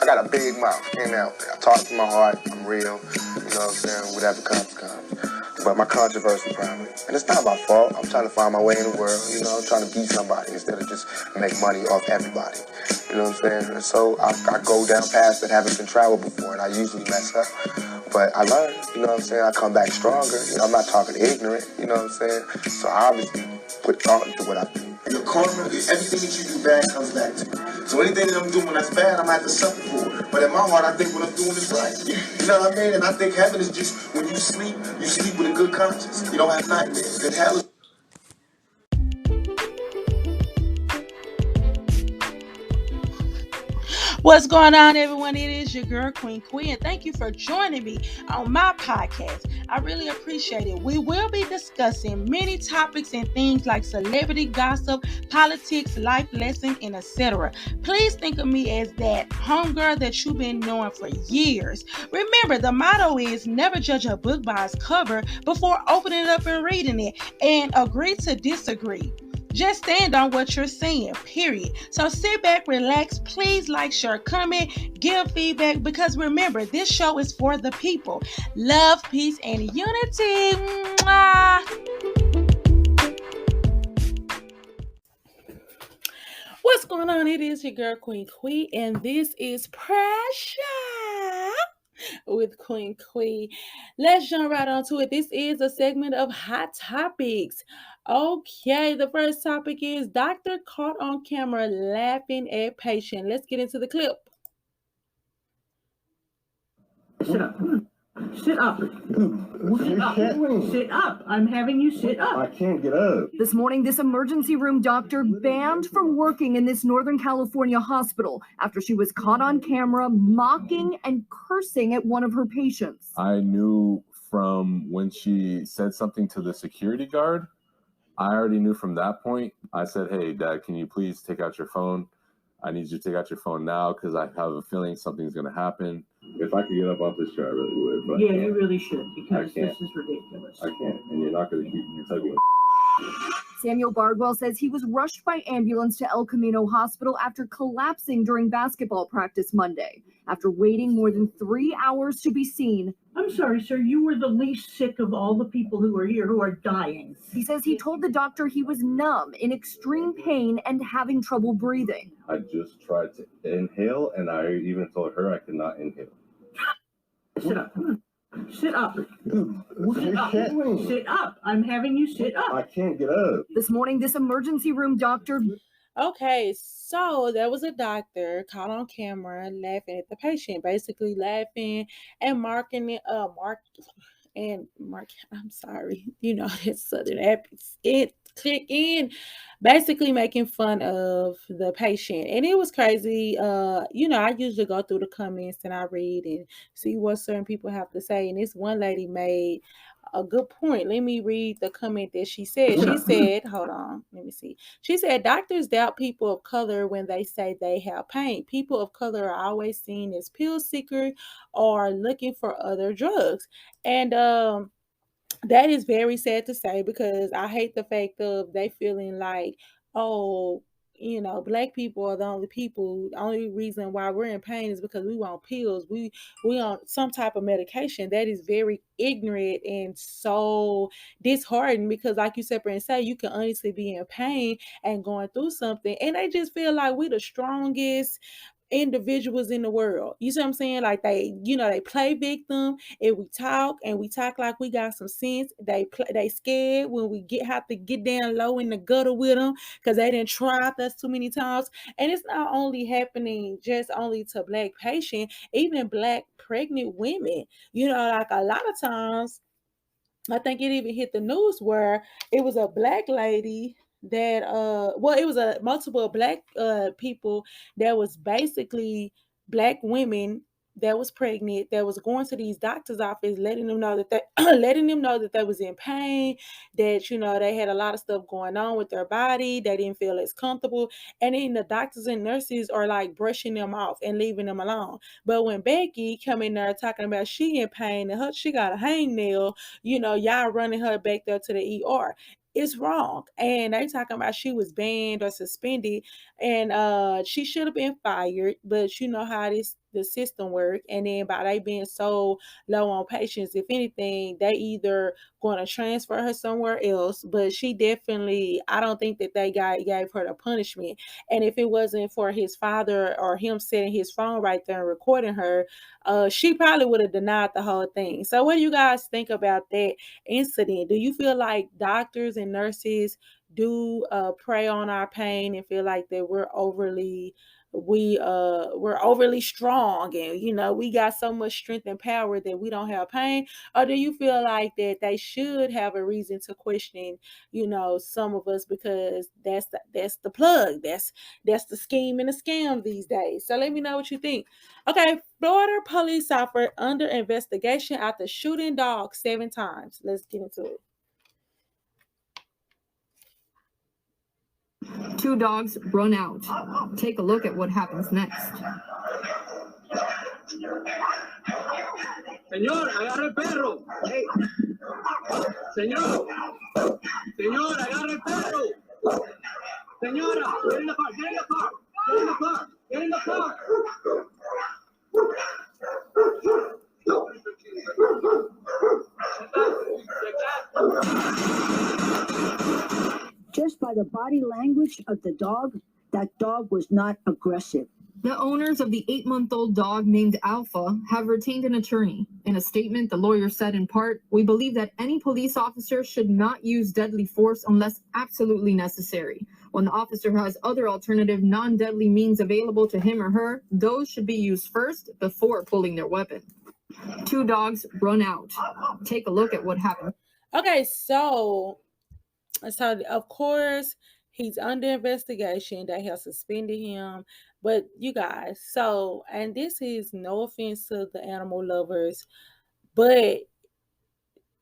got a big mouth. Ain't out there. I talk from my heart. I'm real. You know what I'm saying? Whatever comes. But my controversy probably. And it's not my fault. I'm trying to find my way in the world. You know, I'm trying to be somebody instead of just make money off everybody. You know what I'm saying? And so I go down paths that haven't been traveled before, and I usually mess up. But I learn, you know what I'm saying? I come back stronger. You know, I'm not talking ignorant, you know what I'm saying? So I obviously put thought into what I do. Your karma, everything that you do bad comes back to you. So anything that I'm doing that's bad, I'm going to have to suffer for it. But in my heart, I think what I'm doing is right. You know what I mean? And I think heaven is just, when you sleep with a good conscience. You don't have nightmares. And hell is... What's going on, everyone? It is your girl, Queen Queen, and thank you for joining me on my podcast. I really appreciate it. We will be discussing many topics and things like celebrity gossip, politics, life lessons, and etc. Please think of me as that homegirl that you've been knowing for years. Remember, the motto is never judge a book by its cover before opening it up and reading it, and agree to disagree. Just stand on what you're saying, period. So sit back, relax, please like, share, comment, give feedback, because remember, this show is for the people. Love, peace, and unity. Mwah. What's going on? It is your girl, Queen Queen, and this is Pressure with Queen Queen. Let's jump right on to it. This is a segment of Hot Topics. Okay, the first topic is doctor caught on camera laughing at patient. Let's get into the clip. Sit up. Sit up. Sit up. Sit up. I'm having you sit up. I can't get up. This morning, this emergency room doctor banned from working in this Northern California hospital after she was caught on camera mocking and cursing at one of her patients. I knew from when she said something to the security guard, I already knew from that point. I said, hey, Dad, can you please take out your phone? I need you to take out your phone now because I have a feeling something's going to happen. If I could get up off this chair, I really would. But yeah, you really should, because this is ridiculous. I can't, and you're not going to keep typing. Samuel Bardwell says he was rushed by ambulance to El Camino Hospital after collapsing during basketball practice Monday. After waiting more than 3 hours to be seen. I'm sorry, sir. You were the least sick of all the people who are here who are dying. He says he told the doctor he was numb, in extreme pain, and having trouble breathing. I just tried to inhale, and I even told her I could not inhale. Sit up. Sit up. Sit up. Sit up. I'm having you sit up. I can't get up. This morning, this emergency room doctor... Okay, so there was a doctor caught on camera laughing at the patient, basically laughing and marking it up. I'm sorry, you know, that southern accent click in, basically making fun of the patient. And it was crazy. You know, I usually go through the comments and I read and see what certain people have to say. And this one lady made a good point. Let me read the comment that she said. She said, hold on, let me see. She said, doctors doubt people of color when they say they have pain. People of color are always seen as pill seekers or looking for other drugs. And that is very sad to say, because I hate the fact of they feeling like, oh, you know, black people are the only reason why we're in pain is because we want pills. We want some type of medication. That is very ignorant and so disheartening, because like you said and say, you can honestly be in pain and going through something, and they just feel like we the strongest individuals in the world. You see what I'm saying? Like they play victim, and we talk like we got some sense. They scared when we have to get down low in the gutter with them because they didn't try us too many times. And it's not only happening just only to black patients, even black pregnant women. You know, like a lot of times, I think it even hit the news where it was a black lady that it was a multiple black people that was basically black women that was pregnant, that was going to these doctors' office, letting them know that they was in pain, that, you know, they had a lot of stuff going on with their body, they didn't feel as comfortable, and then the doctors and nurses are like brushing them off and leaving them alone. But when Becky come in there talking about she in pain and she got a hangnail, you know, y'all running her back there to the ER. It's wrong. And they talking about she was banned or suspended, and she should have been fired. But you know how this the system work, and then by they being so low on patience, if anything, they either going to transfer her somewhere else. But she definitely, I don't think that they gave her the punishment. And if it wasn't for his father or him setting his phone right there and recording her, she probably would have denied the whole thing. So what do you guys think about that incident? Do you feel like doctors and nurses do prey on our pain and feel like that we're overly strong, and we got so much strength and power that we don't have pain? Or do you feel like that they should have a reason to question some of us, because that's the plug, that's the scheme and the scam these days? So let me know what you think. Okay, Florida police officer under investigation after shooting dog 7 times. Let's get into it. 2 dogs run out. Take a look at what happens next. Señor, agarre el perro. Hey. Señor. Señor, agarre el perro. Señora, get in the car. Get in the car. Get in the car. Get in the car. Just by the body language of the dog, that dog was not aggressive. The owners of the 8-month-old dog named Alpha have retained an attorney. In a statement, the lawyer said in part, "We believe that any police officer should not use deadly force unless absolutely necessary. When the officer has other alternative non-deadly means available to him or her, those should be used first before pulling their weapon." 2 dogs run out. Take a look at what happened. Okay, so of course he's under investigation. They have suspended him. But you guys, and this is no offense to the animal lovers, but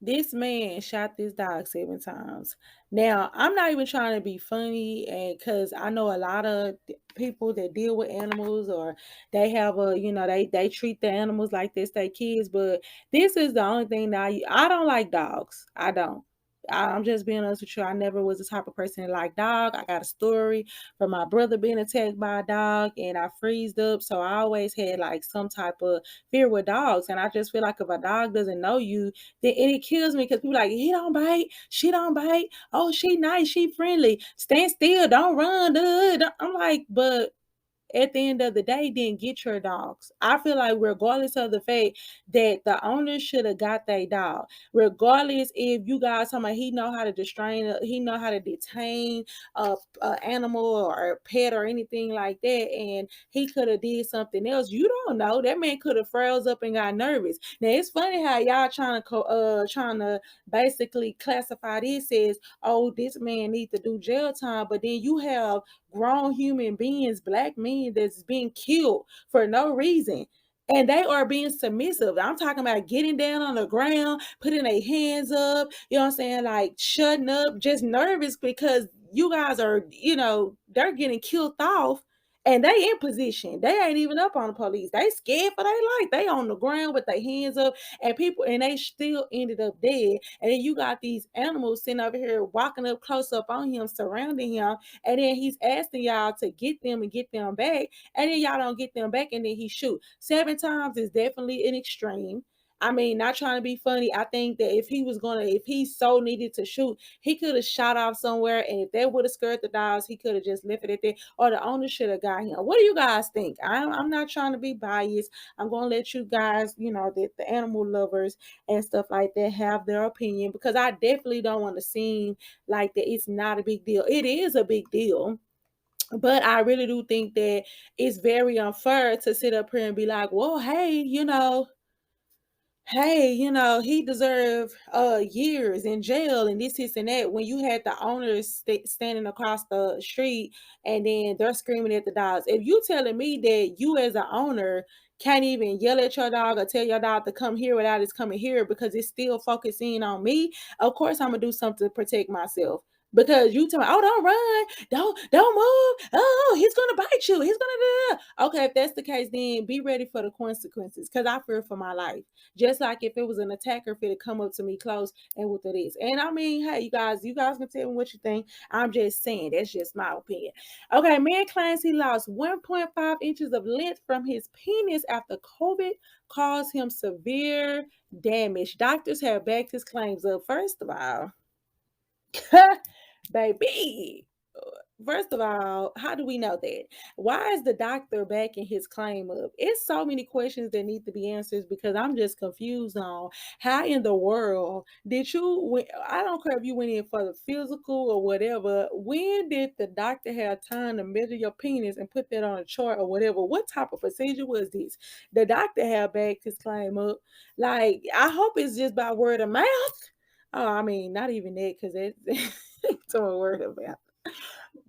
this man shot this dog 7 times. Now, I'm not even trying to be funny, and because I know a lot of people that deal with animals, or they have they treat the animals like this their kids. But this is the only thing that I don't like dogs. I don't. I'm just being honest with you. I never was the type of person that like dog. I got a story from my brother being attacked by a dog, and I freezed up. So I always had like some type of fear with dogs. And I just feel like if a dog doesn't know you, then it kills me, because people like, he don't bite, she don't bite. Oh, she nice, she friendly. Stand still, don't run. I'm like, but at the end of the day, then get your dogs. I feel like regardless of the fact that the owner should have got their dog, regardless if you guys talking about he know how to he know how to detain a animal or a pet or anything like that, and he could have did something else. You don't know. That man could have froze up and got nervous. Now it's funny how y'all trying to basically classify this as, oh, this man needs to do jail time, but then you have grown human beings, black men, that's being killed for no reason, and they are being submissive. I'm talking about getting down on the ground, putting their hands up, you know what I'm saying, like shutting up, just nervous because you guys are, they're getting killed off, and they in position. They ain't even up on the police. They scared for their life. They on the ground with their hands up, and they still ended up dead. And then you got these animals sitting over here walking up close up on him, surrounding him, and then he's asking y'all to get them and get them back, and then y'all don't get them back, and then he shoot 7 times is definitely an extreme. I mean, not trying to be funny. I think that if he so needed to shoot, he could have shot off somewhere, and if that would have scared the dogs, he could have just left it at that, or the owner should have got him. What do you guys think? I'm not trying to be biased. I'm going to let you guys, that the animal lovers and stuff like that have their opinion, because I definitely don't want to seem like that it's not a big deal. It is a big deal. But I really do think that it's very unfair to sit up here and be like, well, hey, he deserved years in jail and this and that, when you had the owners standing across the street and then they're screaming at the dogs. If you telling me that you as an owner can't even yell at your dog or tell your dog to come here without it's coming here because it's still focusing on me, of course I'm gonna do something to protect myself. Because you tell me, oh, don't run, don't move. Oh, he's gonna bite you. He's gonna do. Okay, if that's the case, then be ready for the consequences. Cause I fear for my life. Just like if it was an attacker, if it come up to me close and with it is. And I mean, hey, you guys can tell me what you think. I'm just saying that's just my opinion. Okay, man claims he lost 1.5 inches of length from his penis after COVID caused him severe damage. Doctors have backed his claims up. First of all. Baby, first of all, how do we know that? Why is the doctor backing his claim up? It's so many questions that need to be answered because I'm just confused on how in the world did you, I don't care if you went in for the physical or whatever, when did the doctor have time to measure your penis and put that on a chart or whatever? What type of procedure was this? The doctor have backed his claim up. Like, I hope it's just by word of mouth. Oh, I mean, not even that, because it's a word of mouth.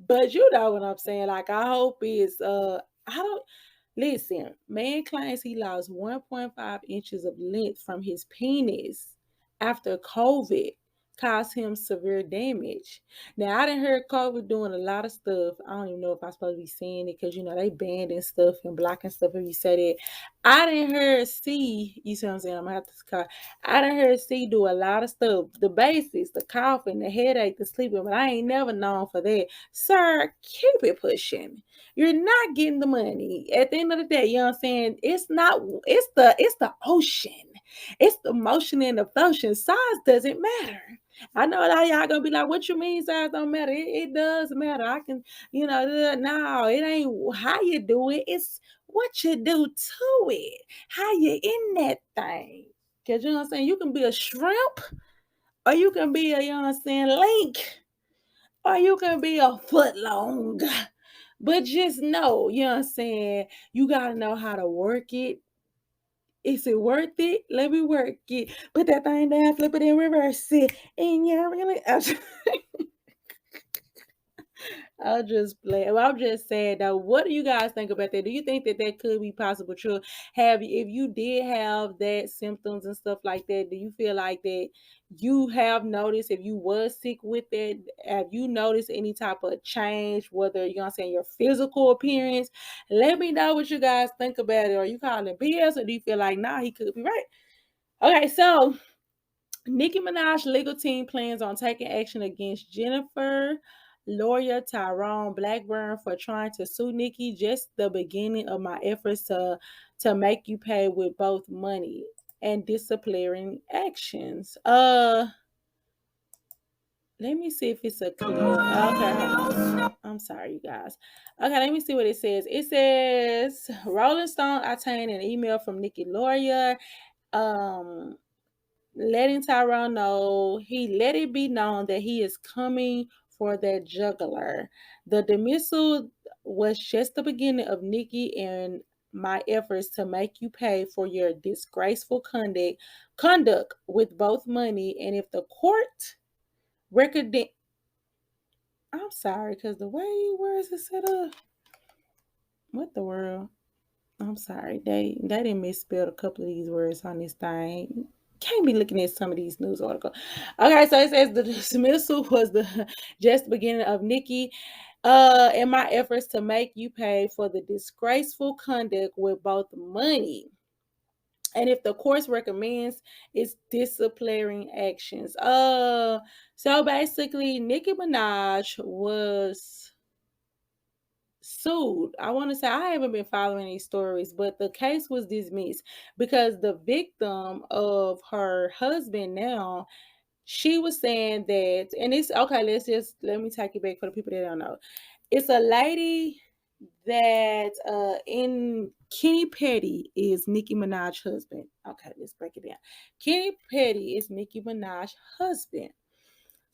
But you know what I'm saying. Like, I hope it's I don't listen, man claims he lost 1.5 inches of length from his penis after COVID caused him severe damage. Now I done heard COVID doing a lot of stuff. I don't even know if I'm supposed to be saying it because you know they banned and stuff and blocking stuff if you say that. I done heard C, you see what I'm saying? I'm gonna have to call. I done heard C do a lot of stuff. The basics, the coughing, the headache, the sleeping, but I ain't never known for that. Sir, keep it pushing. You're not getting the money. At the end of the day, you know what I'm saying? It's the ocean. It's the motion and the function. Size doesn't matter. I know a lot of y'all gonna be like, what you mean size don't matter? It does matter. I can, no, it ain't how you do it, it's what you do to it. How you in that thing. Cause you know what I'm saying? You can be a shrimp, or you can be a, you know what I'm saying, link, or you can be a foot long. But just know, you know what I'm saying, you gotta know how to work it. Is it worth it? Let me work it. Put that thing down, flip it and reverse it. And yeah, really. I'll just play. Well, I'm just saying though, what do you guys think about that? Do you think that that could be possible? True. If you did have that symptoms and stuff like that, do you feel like that you have noticed if you was sick with it? Have you noticed any type of change, whether you know what I'm saying your physical appearance? Let me know what you guys think about it. Are you calling BS or do you feel like nah, he could be right? Okay, so Nicki Minaj legal team plans on taking action against Jennifer lawyer Tyrone Blackburn for trying to sue Nicki. Just the beginning of my efforts to make you pay with both money and disciplinary actions. Let me see if it's a clear. Okay, hold on. I'm sorry, you guys. Okay, let me see what it says. It says Rolling Stone obtained an email from Nicki lawyer. Letting Tyrone know, he let it be known that he is coming for that juggler. The dismissal was just the beginning of Nicki and my efforts to make you pay for your disgraceful conduct with both money. And if the court record, I'm sorry, because the way where is it set up? What the world? I'm sorry, they didn't misspell a couple of these words on this thing. Can't be looking at some of these news articles. Okay, so it says the dismissal was just the beginning of Nicki in my efforts to make you pay for the disgraceful conduct with both money. And if the course recommends, it's disciplinary actions. So basically Nicki Minaj was sued. I want to say I haven't been following these stories, but the case was dismissed because the victim of her husband now, she was saying that, and it's okay, let me take it back for the people that don't know. It's a lady that in Kenny Petty is Nicki Minaj's husband. Okay, let's break it down. Kenny Petty is Nicki Minaj's husband.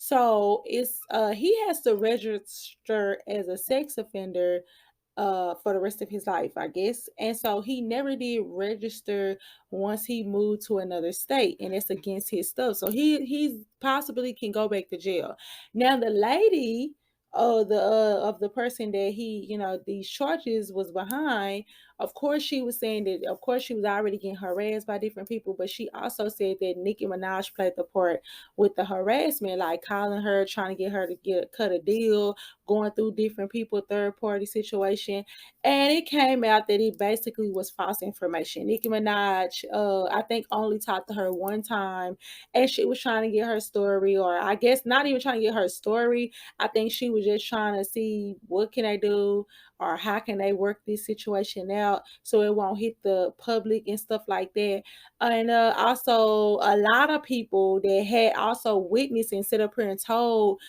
So it's he has to register as a sex offender for the rest of his life, I guess. And so he never did register once he moved to another state, and it's against his stuff. So he's possibly can go back to jail. Now the lady of the person that he, these charges was behind. Of course she was saying that, of course she was already getting harassed by different people, but she also said that Nicki Minaj played the part with the harassment, like calling her, trying to get her to cut a deal, going through different people, third party situation. And it came out that it basically was false information. Nicki Minaj, I think, only talked to her one time, and she was trying to get her story, or I guess not even trying to get her story. I think she was just trying to see what can they do, or how can they work this situation out so it won't hit the public and stuff like that. And also, a lot of people that had also witnessed and sit up here and told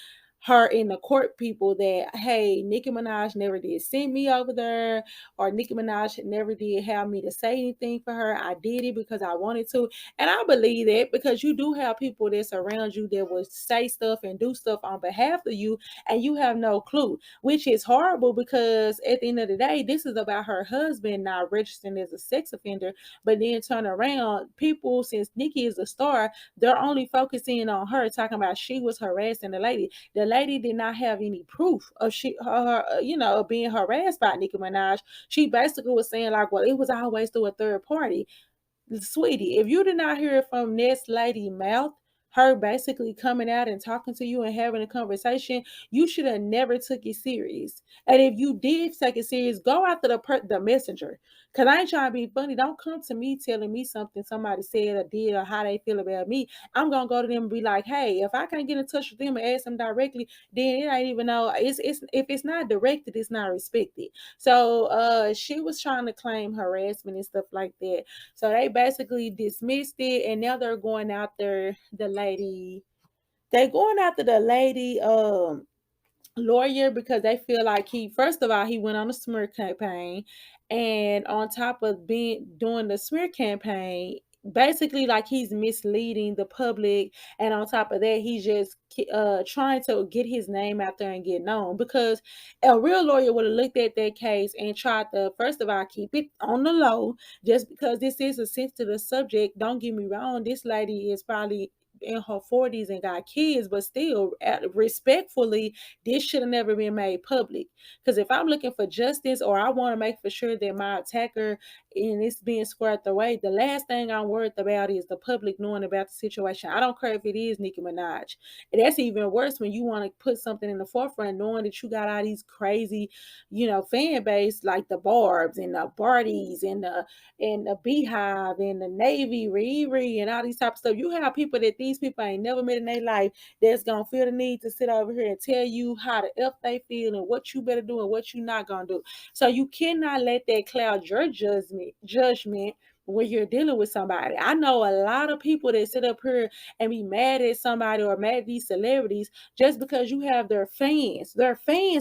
her in the court people that, hey, Nicki Minaj never did send me over there, or Nicki Minaj never did have me to say anything for her. I did it because I wanted to. And I believe that, because you do have people that's around you that will say stuff and do stuff on behalf of you, and you have no clue, which is horrible, because at the end of the day, this is about her husband not registering as a sex offender. But then turn around, people, since Nicki is a star, they're only focusing on her, talking about she was harassing the lady. The lady did not have any proof of being harassed by Nicki Minaj. She basically was saying like, well, it was always through a third party. Sweetie, if you did not hear it from this lady mouth, her basically coming out and talking to you and having a conversation, you should have never took it serious. And if you did take it serious, go after the messenger. Cause I ain't trying to be funny. Don't come to me telling me something somebody said or did, or how they feel about me. I'm gonna go to them and be like, hey, if I can't get in touch with them and ask them directly, then it ain't even know. It's if it's not directed, it's not respected. So she was trying to claim harassment and stuff like that. So they basically dismissed it, and now they're going after the lady. They're going after the lady lawyer, because they feel like he, first of all, he went on a smear campaign, and on top of being doing the smear campaign, basically like he's misleading the public, and on top of that, he's just trying to get his name out there and get known. Because a real lawyer would have looked at that case and tried to, first of all, keep it on the low, just because this is a sensitive subject. Don't get me wrong, this lady is probably in her 40s and got kids, but still, respectfully, this should have never been made public. Because if I'm looking for justice, or I want to make for sure that my attacker and it's being squared away, the last thing I'm worried about is the public knowing about the situation. I don't care if it is Nicki Minaj. And that's even worse when you want to put something in the forefront, knowing that you got all these crazy, fan base like the Barbs and the Bardys and the Beehive and the Navy, Riri, and all these type of stuff. You have people that these people ain't never met in their life, that's gonna feel the need to sit over here and tell you how the F they feel and what you better do and what you not gonna do. So you cannot let that cloud your judgment when you're dealing with somebody. I know a lot of people that sit up here and be mad at somebody or mad at these celebrities just because you have their fans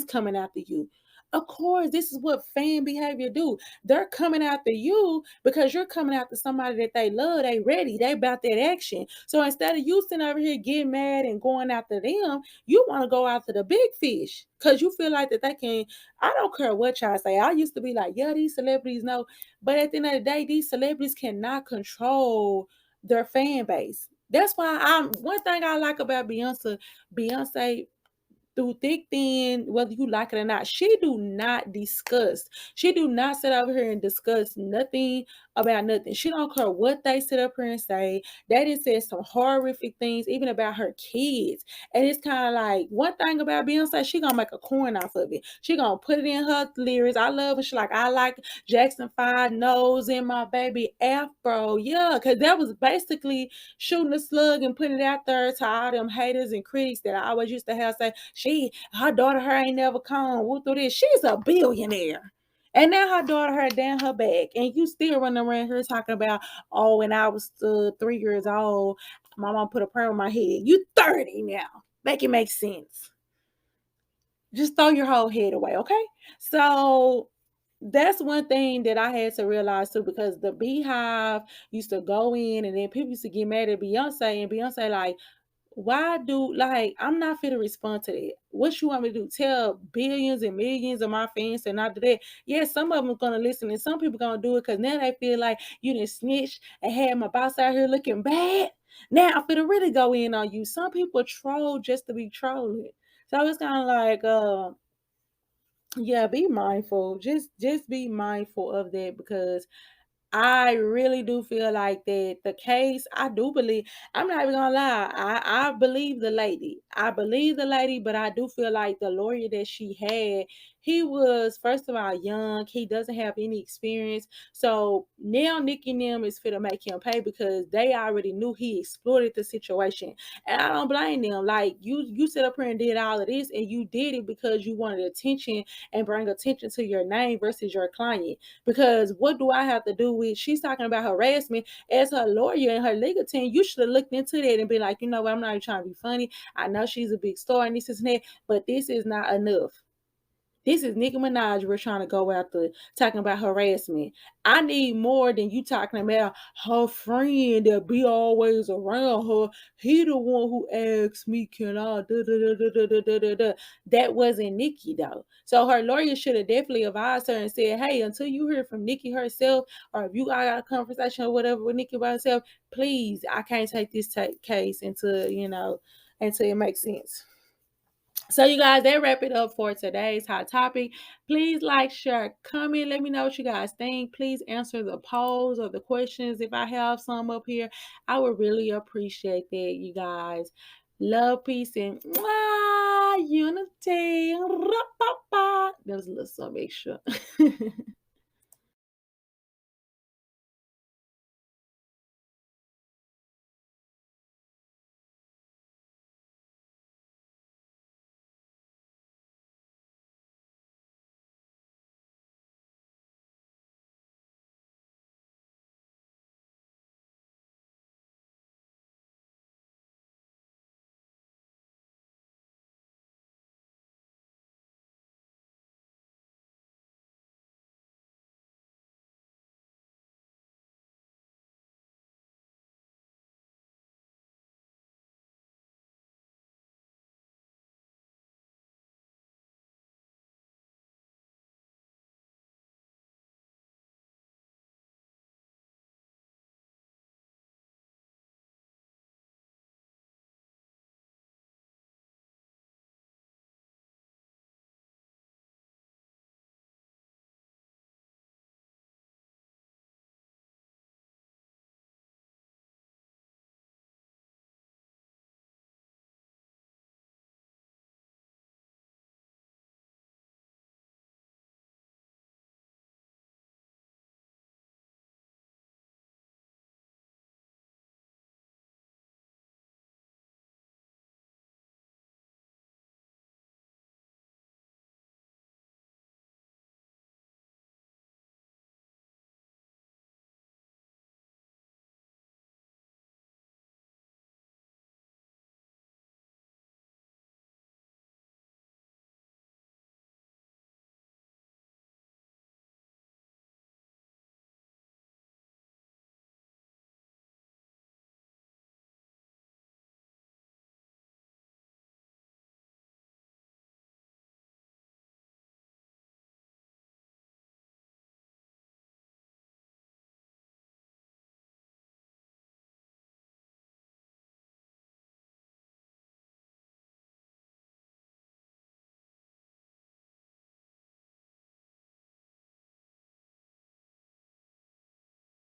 coming after you. Of course, this is what fan behavior do. They're coming after you because you're coming after somebody that they love. They ready. They about that action. So instead of you sitting over here getting mad and going after them, you want to go after the big fish because you feel like that they can. I don't care what y'all say. I used to be like, yeah, these celebrities know. But at the end of the day, these celebrities cannot control their fan base. That's why one thing I like about Beyonce, through thick thin, whether you like it or not, she do not discuss. She do not sit over here and discuss nothing about nothing. She don't care what they sit up here and say. They done said some horrific things, even about her kids. And it's kind of like, one thing about Beyonce, she gonna make a coin off of it. She gonna put it in her lyrics. I love when she like, I like Jackson 5 nose in my baby afro. Yeah, because that was basically shooting a slug and putting it out there to all them haters and critics that I always used to have say, her daughter, her ain't never come. Who through this? She's a billionaire. And now her daughter, her down her back. And you still running around here talking about, oh, when I was 3 years old, my mom put a prayer on my head. You 30 now. Make it make sense. Just throw your whole head away, okay? So that's one thing that I had to realize too, because the Beehive used to go in and then people used to get mad at Beyonce, and Beyonce like, why do, like, I'm not fit to respond to that. What you want me to do? Tell billions and millions of my fans to not do that? Yes, some of them are gonna listen, and some people gonna do it because now they feel like you didn't snitch and had my boss out here looking bad. Now I'm finna really go in on you. Some people troll just to be trolling. So it's kind of like, yeah, be mindful. Just be mindful of that, because I really do feel like that the case, I do believe, I'm not even gonna lie, I believe the lady. I believe the lady, but I do feel like the lawyer that she had, he was, first of all, young. He doesn't have any experience. So now Nicki and them is fit to make him pay, because they already knew he exploited the situation. And I don't blame them. Like, you sit up here and did all of this, and you did it because you wanted attention and bring attention to your name versus your client. Because what do I have to do with, she's talking about harassment as her lawyer and her legal team? You should have looked into that and been like, you know what, I'm not even trying to be funny. I know she's a big star and this is that, but this is not enough. This is Nicki Minaj we're trying to go after, talking about harassment. I need more than you talking about her friend that be always around her. He the one who asked me, can I da da da da da da da da. That wasn't Nicki though. So her lawyer should have definitely advised her and said, hey, until you hear from Nicki herself, or if you got a conversation or whatever with Nicki by herself, please, I can't take this case until it makes sense. So you guys, that wrap it up for today's hot topic. Please like, share, comment. Let me know what you guys think. Please answer the polls or the questions if I have some up here. I would really appreciate that, you guys. Love, peace, and unity. That was a little something extra.